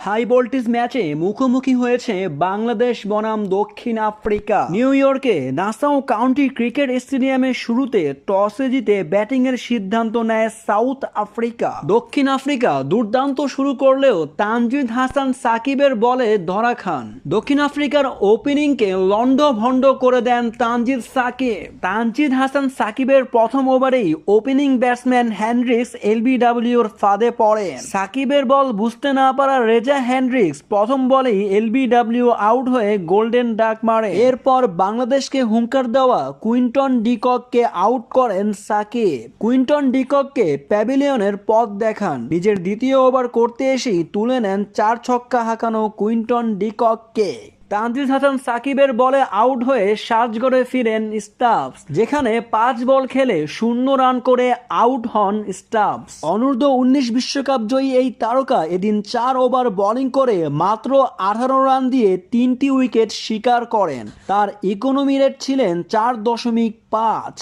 High voltage ম্যাচে মুখোমুখি হয়েছে বাংলাদেশ বনাম দক্ষিণ আফ্রিকা। নিউ ইয়র্কে নাসাউ কাউন্টি ক্রিকেট স্টেডিয়ামের শুরুতে টসে জিতে ব্যাটিংয়ের সিদ্ধান্ত নেয় সাউথ আফ্রিকা। দক্ষিণ আফ্রিকা দুর্দান্ত শুরু করলেও তানজিদ হাসান সাকিবের বলে ধরা খান। দক্ষিণ আফ্রিকার ওপেনিংকে লন্ডভন্ড করে দেন তানজিদ সাকিব। তানজিদ হাসান সাকিবের প্রথম ওভারেই ওপেনিং ব্যাটসম্যান হেনরিক্স এলবিডব্লিউর ফাঁদে পড়েন। সাকিবের বল বুঝতে না পারা রেজা হেনরিক্স প্রথম বলেই এলবিডব্লিউ আউট হয়ে গোল্ডেন ডাক মারে। এরপর বাংলাদেশকে হুঙ্কার দেওয়া কুইন্টন ডিকককে আউট করেন সাকিব। কুইন্টন ডিকককে প্যাভিলিয়নের পথ দেখান। নিজের দ্বিতীয় ওভার করতে এসেই তুলে নেন 4 ছক্কা হাঁকানো কুইন্টন ডিকককে। তানজিদ হাসান সাকিবের বলে আউট হয়ে সাজঘরে ফিরেন স্টাফস, যেখানে 5 বল খেলে 0 রান করে আউট হন স্টাফস। অনূর্ধ্ব-19 বিশ্বকাপ জয়ী এই তারকা এদিন 4 ওভার বোলিং করে মাত্র 18 রান দিয়ে 3টি উইকেট শিকার করেন। তার ইকোনমি রেট ছিলেন 4.5।